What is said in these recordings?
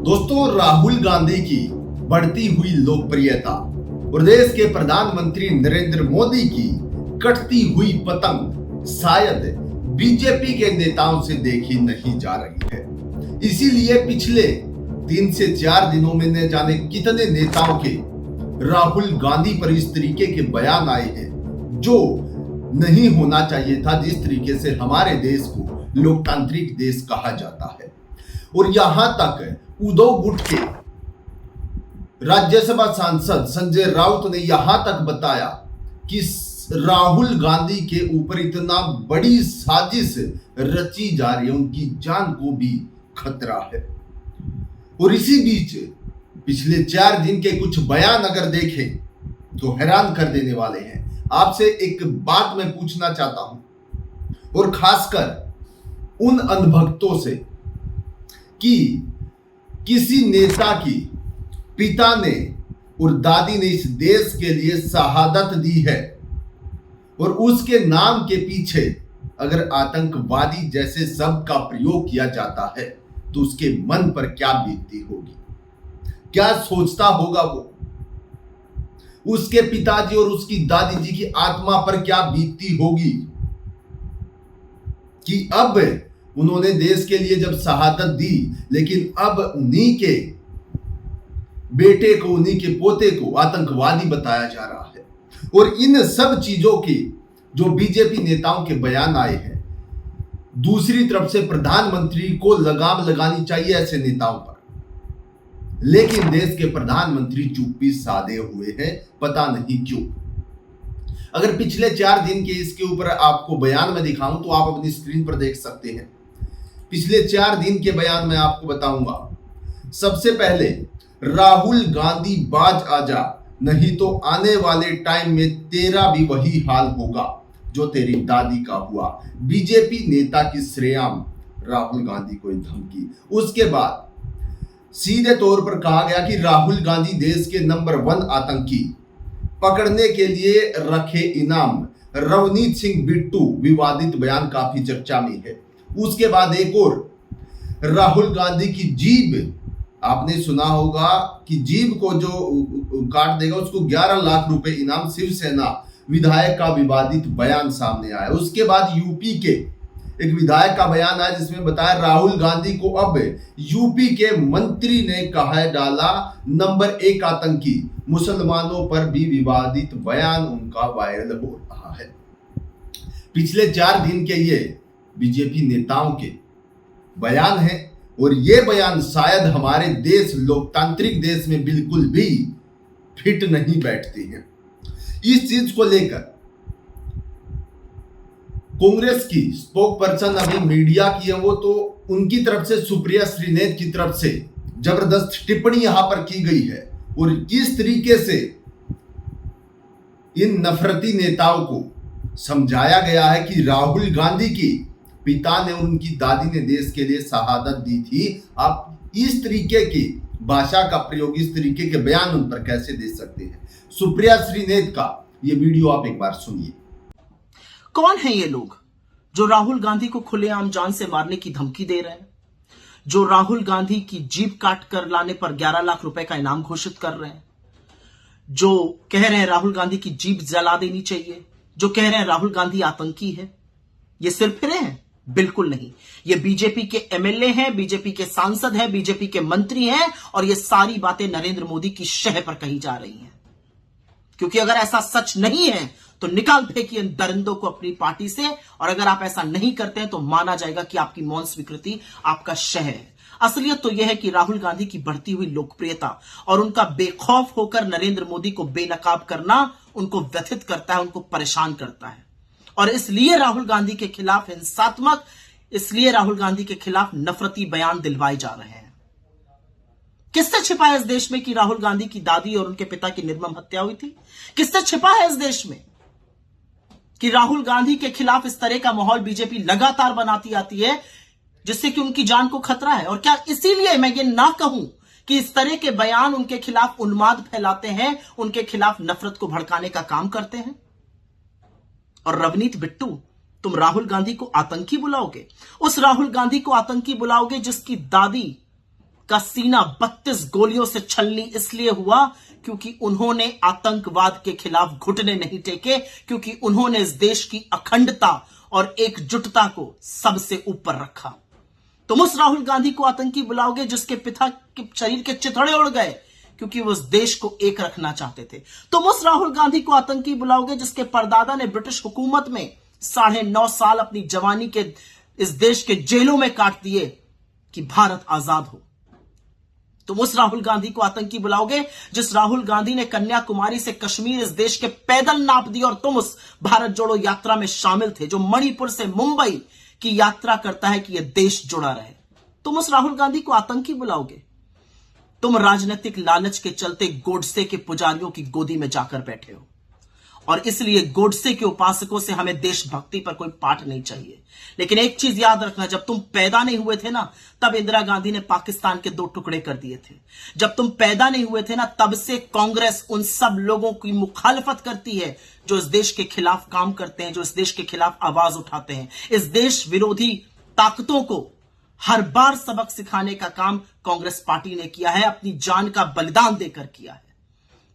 दोस्तों, राहुल गांधी की बढ़ती हुई लोकप्रियता और देश के प्रधानमंत्री नरेंद्र मोदी की कटती हुई पतंग शायद बीजेपी के नेताओं से देखी नहीं जा रही है। इसीलिए पिछले 3 से 4 दिनों में न जाने कितने नेताओं के राहुल गांधी पर इस तरीके के बयान आए हैं जो नहीं होना चाहिए था, जिस तरीके से हमारे देश को लोकतांत्रिक देश कहा जाता है। और यहां तक उद्धव गुट के राज्यसभा सांसद संजय राउत ने यहां तक बताया कि राहुल गांधी के ऊपर इतना बड़ी साजिश रची जा रही है, उनकी जान को भी खतरा है। और इसी बीच पिछले 4 दिन के कुछ बयान अगर देखें तो हैरान कर देने वाले हैं। आपसे एक बात मैं पूछना चाहता हूं, और खासकर उन अनभक्तों से, कि किसी नेता की पिता ने और दादी ने इस देश के लिए शहादत दी है और उसके नाम के पीछे अगर आतंकवादी जैसे शब्द का प्रयोग किया जाता है तो उसके मन पर क्या बीतती होगी, क्या सोचता होगा वो, उसके पिताजी और उसकी दादी जी की आत्मा पर क्या बीतती होगी कि अब उन्होंने देश के लिए जब शहादत दी, लेकिन अब उन्हीं के बेटे को, उन्हीं के पोते को आतंकवादी बताया जा रहा है। और इन सब चीजों की जो बीजेपी नेताओं के बयान आए हैं, दूसरी तरफ से प्रधानमंत्री को लगाम लगानी चाहिए ऐसे नेताओं पर, लेकिन देश के प्रधानमंत्री चुप्पी साधे हुए हैं, पता नहीं क्यों। अगर पिछले 4 दिन के इसके ऊपर आपको बयान में दिखाऊं तो आप अपनी स्क्रीन पर देख सकते हैं। पिछले 4 दिन के बयान में आपको बताऊंगा। सबसे पहले, राहुल गांधी बाज आजा, नहीं तो आने वाले टाइम में तेरा भी वही हाल होगा जो तेरी दादी का हुआ। बीजेपी नेता की श्रेयाम राहुल गांधी को धमकी। उसके बाद सीधे तौर पर कहा गया कि राहुल गांधी देश के नंबर 1 आतंकी, पकड़ने के लिए रखे इनाम। रवनीत सिंह बिट्टू, विवादित बयान काफी चर्चा में है। उसके बाद एक और, राहुल गांधी की जीभ, आपने सुना होगा कि जीभ को जो काट देगा उसको 11 लाख रुपए इनाम। शिवसेना विधायक का विवादित बयान सामने आया। उसके बाद यूपी के एक विधायक का बयान आया जिसमें बताया राहुल गांधी को अब यूपी के मंत्री ने कहा डाला नंबर 1 आतंकी। मुसलमानों पर भी विवादित बयान उनका वायरल हो रहा है। पिछले 4 दिन के ये बीजेपी नेताओं के बयान हैं और ये बयान शायद हमारे देश, लोकतांत्रिक देश में बिल्कुल भी फिट नहीं बैठते हैं। इस चीज को लेकर कांग्रेस की स्पोक पर्सन अभी मीडिया की है, वो तो उनकी तरफ से सुप्रिया श्रीनेत की तरफ से जबरदस्त टिप्पणी यहां पर की गई है। और किस तरीके से इन नफरती नेताओं को समझाया गया है कि राहुल गांधी की पिता ने और उनकी दादी ने देश के लिए शहादत दी थी। आप इस तरीके की भाषा का प्रयोग, इस तरीके के बयान उन पर कैसे दे सकते हैं? सुप्रिया श्रीनेत का ये वीडियो आप एक बार सुनिए। कौन है ये लोग जो राहुल गांधी को खुलेआम जान से मारने की धमकी दे रहे हैं, जो राहुल गांधी की जीभ काट कर लाने पर 11 लाख रुपए का इनाम घोषित कर रहे हैं, जो कह रहे हैं राहुल गांधी की जीभ जला देनी चाहिए, जो कह रहे हैं राहुल गांधी आतंकी है? ये सिर्फ फिरे हैं? बिल्कुल नहीं। ये बीजेपी के एमएलए हैं, बीजेपी के सांसद हैं, बीजेपी के मंत्री हैं, और ये सारी बातें नरेंद्र मोदी की शह पर कही जा रही हैं। क्योंकि अगर ऐसा सच नहीं है तो निकाल फेंकिए इन दरिंदों को अपनी पार्टी से, और अगर आप ऐसा नहीं करते हैं तो माना जाएगा कि आपकी मौन स्वीकृति आपका शह है। असलियत तो यह है कि राहुल गांधी की बढ़ती हुई लोकप्रियता और उनका बेखौफ होकर नरेंद्र मोदी को बेनकाब करना उनको व्यथित करता है, उनको परेशान करता है। और इसलिए राहुल गांधी के खिलाफ हिंसात्मक, इसलिए राहुल गांधी के खिलाफ नफरती बयान दिलवाए जा रहे हैं। किससे छिपा है इस देश में कि राहुल गांधी की दादी और उनके पिता की निर्मम हत्या हुई थी? किससे छिपा है इस देश में कि राहुल गांधी के खिलाफ इस तरह का माहौल बीजेपी लगातार बनाती आती है जिससे कि उनकी जान को खतरा है? और क्या इसीलिए मैं ये ना कहूं कि इस तरह के बयान उनके खिलाफ उन्माद फैलाते हैं, उनके खिलाफ नफरत को भड़काने का काम करते हैं? और रवनीत बिट्टू, तुम राहुल गांधी को आतंकी बुलाओगे? उस राहुल गांधी को आतंकी बुलाओगे जिसकी दादी का सीना 32 गोलियों से छलनी इसलिए हुआ क्योंकि उन्होंने आतंकवाद के खिलाफ घुटने नहीं टेके, क्योंकि उन्होंने इस देश की अखंडता और एकजुटता को सबसे ऊपर रखा। तुम उस राहुल गांधी को आतंकी बुलाओगे जिसके पिता के शरीर के चिथड़े उड़ गए क्योंकि वो उस देश को एक रखना चाहते थे। तुम उस राहुल गांधी को आतंकी बुलाओगे जिसके परदादा ने ब्रिटिश हुकूमत में 9.5 साल अपनी जवानी के इस देश के जेलों में काट दिए कि भारत आजाद हो। तुम उस राहुल गांधी को आतंकी बुलाओगे जिस राहुल गांधी ने कन्याकुमारी से कश्मीर इस देश के पैदल नाप दी और तुम उस भारत जोड़ो यात्रा में शामिल थे जो मणिपुर से मुंबई की यात्रा करता है कि यह देश जुड़ा रहे। तुम उस राहुल गांधी को आतंकी बुलाओगे। तुम राजनीतिक लालच के चलते गोडसे के पुजारियों की गोदी में जाकर बैठे हो और इसलिए गोडसे के उपासकों से हमें देशभक्ति पर कोई पाठ नहीं चाहिए। लेकिन एक चीज याद रखना, जब तुम पैदा नहीं हुए थे ना तब इंदिरा गांधी ने पाकिस्तान के 2 टुकड़े कर दिए थे। जब तुम पैदा नहीं हुए थे ना तब से कांग्रेस उन सब लोगों की मुखालफत करती है जो इस देश के खिलाफ काम करते हैं, जो इस देश के खिलाफ आवाज उठाते हैं। इस देश विरोधी ताकतों को हर बार सबक सिखाने का काम कांग्रेस पार्टी ने किया है, अपनी जान का बलिदान देकर किया है।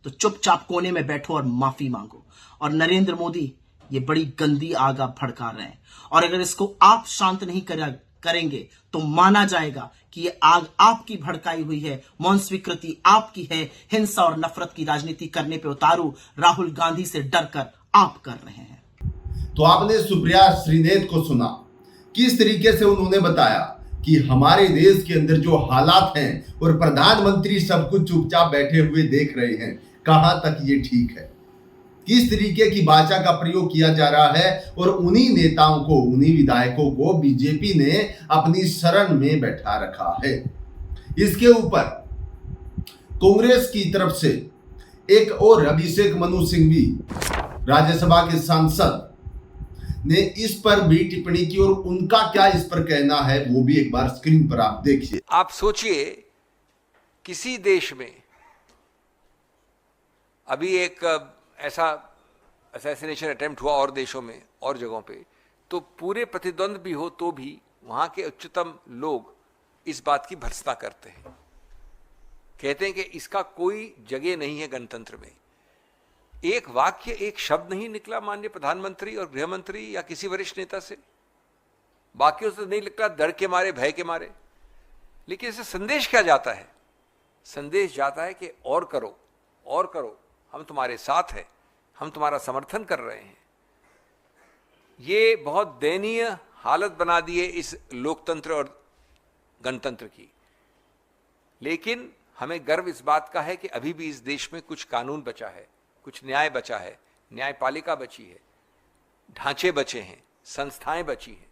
तो चुपचाप कोने में बैठो और माफी मांगो। और नरेंद्र मोदी ये बड़ी गंदी आग आप भड़का रहे हैं और अगर इसको आप शांत नहीं करेंगे तो माना जाएगा कि ये आग आपकी भड़काई हुई है, मौन स्वीकृति आपकी है, हिंसा और नफरत की राजनीति करने पे उतारू राहुल गांधी से डरकर आप कर रहे हैं। तो आपने सुप्रिया श्रीनेत को सुना किस तरीके से उन्होंने बताया कि हमारे देश के अंदर जो हालात हैं और प्रधानमंत्री सब कुछ चुपचाप बैठे हुए देख रहे हैं, कहां तक ये ठीक है। किस तरीके की भाषा का प्रयोग किया जा रहा है और उन्हीं नेताओं को, उन्हीं विधायकों को बीजेपी ने अपनी शरण में बैठा रखा है। इसके ऊपर कांग्रेस की तरफ से एक और अभिषेक मनु सिंघवी राज्यसभा के सांसद ने इस पर भी टिप्पणी की और उनका क्या इस पर कहना है वो भी एक बार स्क्रीन पर आप देखिए। आप सोचिए किसी देश में अभी एक ऐसा असैसिनेशन अटेम्प्ट हुआ और देशों में और जगहों पे, तो पूरे प्रतिद्वंद भी हो तो भी वहां के उच्चतम लोग इस बात की भर्त्सना करते हैं, कहते हैं कि इसका कोई जगह नहीं है गणतंत्र में। एक वाक्य, एक शब्द नहीं निकला माननीय प्रधानमंत्री और गृह मंत्री या किसी वरिष्ठ नेता से, बाकियों से नहीं निकला डर के मारे, भय के मारे। लेकिन इससे संदेश क्या जाता है? संदेश जाता है कि और करो, और करो, हम तुम्हारे साथ हैं, हम तुम्हारा समर्थन कर रहे हैं। ये बहुत दयनीय हालत बना दी है इस लोकतंत्र और गणतंत्र की। लेकिन हमें गर्व इस बात का है कि अभी भी इस देश में कुछ कानून बचा है, कुछ न्याय बचा है, न्यायपालिका बची है, ढांचे बचे हैं, संस्थाएं बची हैं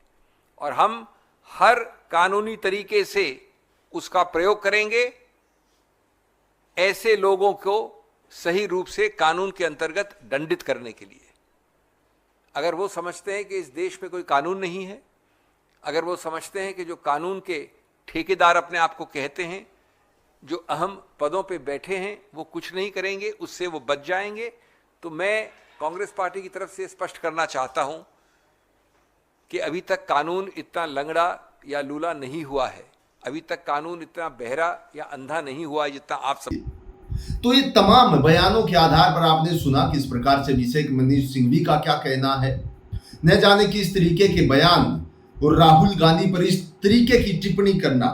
और हम हर कानूनी तरीके से उसका प्रयोग करेंगे ऐसे लोगों को सही रूप से कानून के अंतर्गत दंडित करने के लिए। अगर वो समझते हैं कि इस देश में कोई कानून नहीं है, अगर वो समझते हैं कि जो कानून के ठेकेदार अपने आप को कहते हैं, जो अहम पदों पे बैठे हैं, वो कुछ नहीं करेंगे, उससे वो बच जाएंगे, तो मैं कांग्रेस पार्टी की तरफ से स्पष्ट करना चाहता हूं कि अभी तक कानून इतना लंगड़ा या लूला नहीं हुआ है, अभी तक कानून इतना बहरा या अंधा नहीं हुआ है जितना आप सब। तो ये तमाम बयानों के आधार पर आपने सुना किस प्रकार से अभिषेक मनु सिंघवी का क्या कहना है। न जाने किस तरीके के बयान और राहुल गांधी पर इस तरीके की टिप्पणी करना।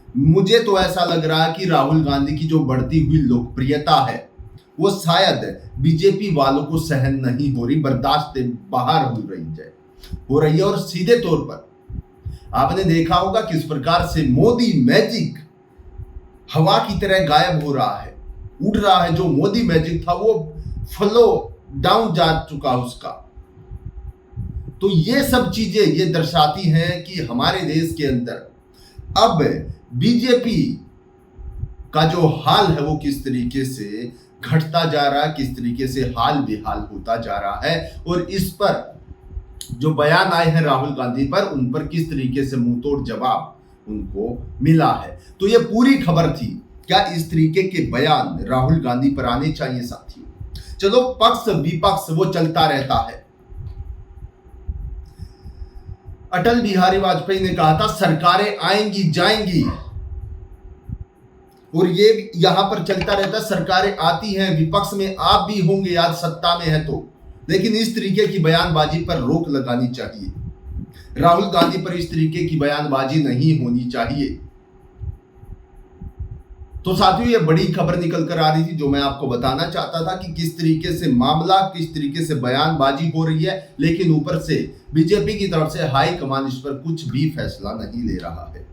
मुझे तो ऐसा लग रहा है कि राहुल गांधी की जो बढ़ती हुई लोकप्रियता है वो शायद बीजेपी वालों को सहन नहीं हो रही, बर्दाश्त बाहर हो रही है। और सीधे तौर पर आपने देखा होगा किस प्रकार से मोदी मैजिक हवा की तरह गायब हो रहा है, उड़ रहा है। जो मोदी मैजिक था वो फ्लो डाउन जा चुका उसका। तो ये सब चीजें ये दर्शाती हैं कि हमारे देश के अंदर अब बीजेपी का जो हाल है वो किस तरीके से घटता जा रहा है, किस तरीके से हाल बेहाल होता जा रहा है। और इस पर जो बयान आए हैं राहुल गांधी पर, उन पर किस तरीके से मुंहतोड़ जवाब उनको मिला है। तो ये पूरी खबर थी। क्या इस तरीके के बयान राहुल गांधी पर आने चाहिए साथियों? चलो पक्ष विपक्ष वो चलता रहता है। अटल बिहारी वाजपेयी ने कहा था सरकारें आएंगी जाएंगी और ये यहां पर चलता रहता, सरकारें आती हैं, विपक्ष में आप भी होंगे, आज सत्ता में है तो, लेकिन इस तरीके की बयानबाजी पर रोक लगानी चाहिए। राहुल गांधी पर इस तरीके की बयानबाजी नहीं होनी चाहिए। तो साथियों, ये बड़ी खबर निकल कर आ रही थी जो मैं आपको बताना चाहता था कि किस तरीके से मामला, किस तरीके से बयानबाजी हो रही है, लेकिन ऊपर से बीजेपी की तरफ से हाई कमान इस पर कुछ भी फैसला नहीं ले रहा है।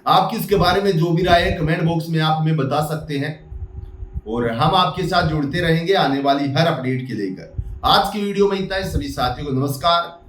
आपकी इसके बारे में जो भी राय है कमेंट बॉक्स में आप हमें बता सकते हैं और हम आपके साथ जुड़ते रहेंगे आने वाली हर अपडेट के लेकर। आज की वीडियो में इतना ही। सभी साथियों को नमस्कार।